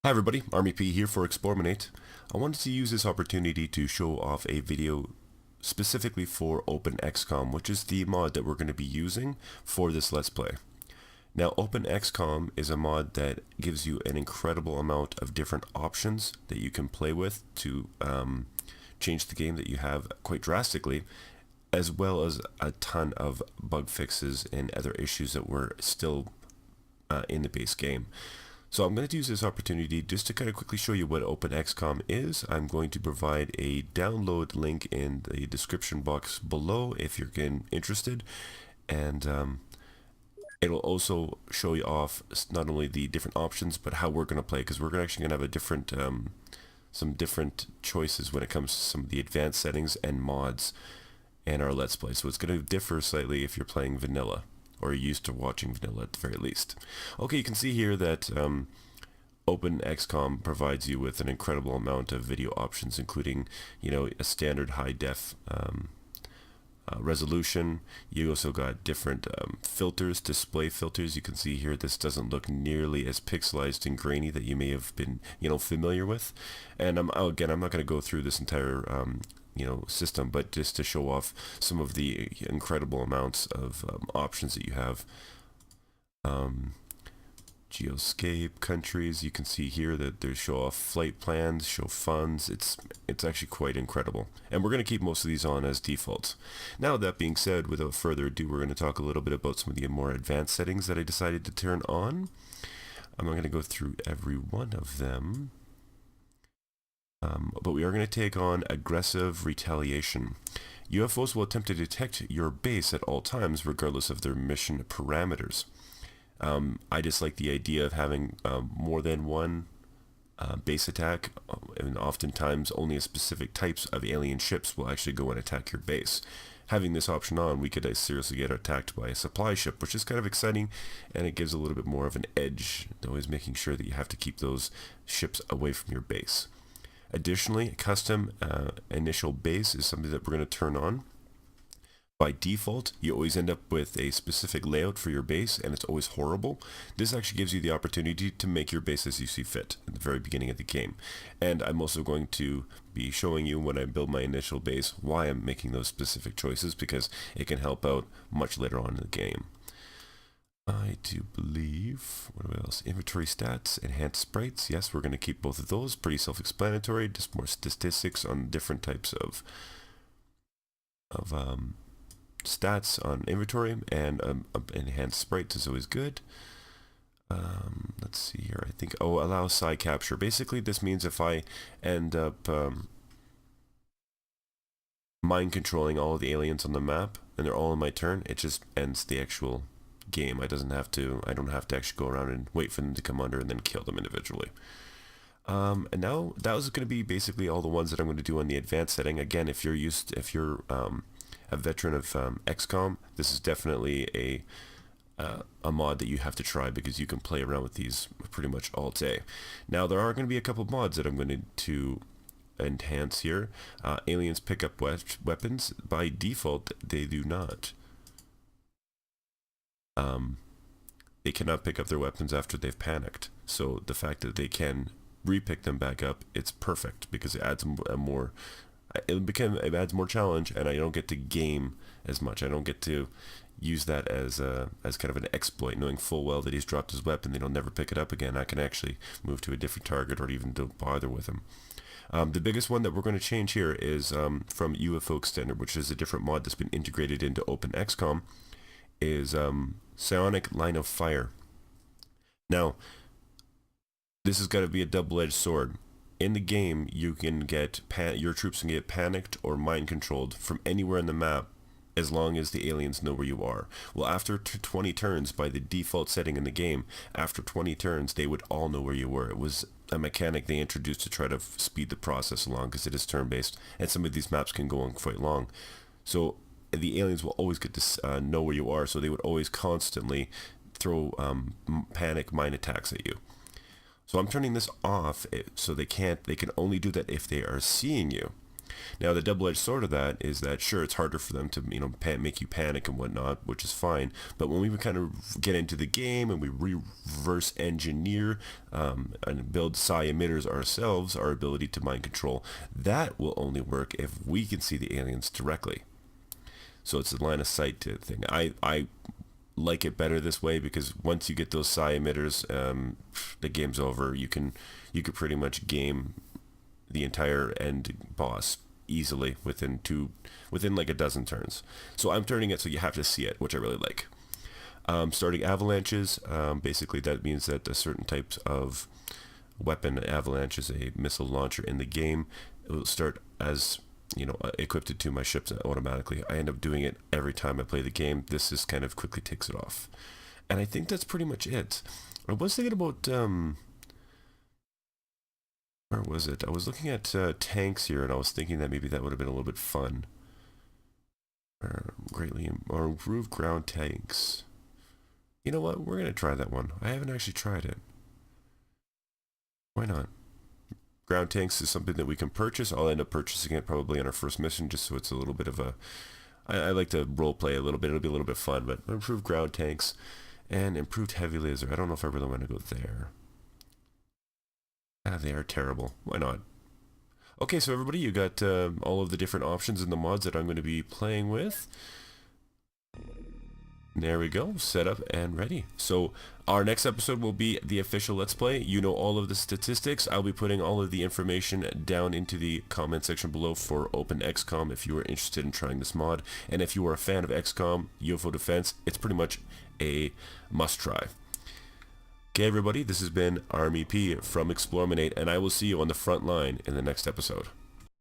Hi everybody, Army P here for eXplorminate. I wanted to use this opportunity to show off a video specifically for OpenXcom, which is the mod that we're going to be using for this Let's Play. Now, OpenXcom is a mod that gives you an incredible amount of different options that you can play with to change the game that you have quite drastically, as well as a ton of bug fixes and other issues that were still in the base game. So I'm going to use this opportunity just to kind of quickly show you what OpenXcom is. I'm going to provide a download link in the description box below if you're getting interested, and it'll also show you off not only the different options but how we're going to play, because we're actually going to have a different some different choices when it comes to some of the advanced settings and mods in our Let's Play. So it's going to differ slightly if you're playing vanilla, or you're used to watching vanilla at the very least. Okay, you can see here that OpenXcom provides you with an incredible amount of video options, including, a standard high def resolution. You also got different filters, display filters. You can see here this doesn't look nearly as pixelized and grainy that you may have been, familiar with. And again, I'm not going to go through this entire system, but just to show off some of the incredible amounts of options that you have. Geoscape, countries, you can see here that they show off flight plans, show funds. It's actually quite incredible, and we're going to keep most of these on as defaults. Now, that being said, without further ado, we're going to talk a little bit about some of the more advanced settings that I decided to turn on. I'm not going to go through every one of them, but we are going to take on aggressive retaliation. UFOs will attempt to detect your base at all times, regardless of their mission parameters. I just like the idea of having more than one base attack, and oftentimes only a specific types of alien ships will actually go and attack your base. Having this option on, we could seriously get attacked by a supply ship, which is kind of exciting, and it gives a little bit more of an edge, always making sure that you have to keep those ships away from your base. Additionally, custom initial base is something that we're going to turn on. By default, you always end up with a specific layout for your base, and it's always horrible. This actually gives you the opportunity to make your base as you see fit at the very beginning of the game. And I'm also going to be showing you when I build my initial base why I'm making those specific choices, because it can help out much later on in the game. I do believe, what else? Inventory stats, enhanced sprites. Yes, we're going to keep both of those. Pretty self-explanatory. Just more statistics on different types of stats on inventory, and enhanced sprites is always good. Let's see here. I think, allow side capture. Basically, this means if I end up mind controlling all of the aliens on the map, and they're all in my turn, it just ends the actual game. I don't have to actually go around and wait for them to come under and then kill them individually. And now that was going to be basically all the ones that I'm going to do on the advanced setting. Again, if you're a veteran of XCOM, this is definitely a mod that you have to try, because you can play around with these pretty much all day. Now, there are going to be a couple mods that I'm going to enhance here. Aliens pick up weapons. By default, they do not. They cannot pick up their weapons after they've panicked. So the fact that they can repick them back up, it's perfect, because it adds it adds more challenge, and I don't get to game as much. I don't get to use that as kind of an exploit, knowing full well that he's dropped his weapon, they'll never pick it up again. I can actually move to a different target, or even don't bother with him. The biggest one that we're going to change here is from UFO Extender, which is a different mod that's been integrated into OpenXcom, is Psionic Line of Fire. Now, this has got to be a double-edged sword. In the game, you can get your troops can get panicked or mind controlled from anywhere in the map, as long as the aliens know where you are. Well, after 20 turns, by the default setting in the game, after 20 turns, they would all know where you were. It was a mechanic they introduced to try to speed the process along, because it is turn-based, and some of these maps can go on quite long. So the aliens will always get to know where you are, so they would always constantly throw panic mine attacks at you. So I'm turning this off, so they can only do that if they are seeing you. Now, the double-edged sword of that is that, sure, it's harder for them to, make you panic and whatnot, which is fine. But when we kind of get into the game and we reverse engineer and build psi emitters ourselves, our ability to mind control, that will only work if we can see the aliens directly. So it's a line of sight thing. I like it better this way because once you get those psi emitters, the game's over. You could pretty much game the entire end boss easily within like a dozen turns. So I'm turning it so you have to see it, which I really like. Starting avalanches, basically that means that a certain types of weapon, avalanche is a missile launcher in the game, it will start as equipped to my ships automatically. I end up doing it every time I play the game. This just kind of quickly takes it off. And I think that's pretty much it. I was thinking about where was it? I was looking at tanks here, and I was thinking that maybe that would have been a little bit fun. Or improved ground tanks. You know what? We're going to try that one. I haven't actually tried it. Why not? Ground tanks is something that we can purchase. I'll end up purchasing it probably on our first mission, just so it's a little bit of a... I like to role play a little bit. It'll be a little bit fun, but improved ground tanks and improved heavy laser. I don't know if I really want to go there. They are terrible. Why not? Okay, so everybody, you got all of the different options in the mods that I'm going to be playing with. There we go, set up and ready. So our next episode will be the official Let's Play. You know all of the statistics. I'll be putting all of the information down into the comment section below for OpenXcom if you are interested in trying this mod. And if you are a fan of XCOM, UFO Defense, it's pretty much a must-try. Okay, everybody, this has been Army P from eXplorminate, and I will see you on the front line in the next episode.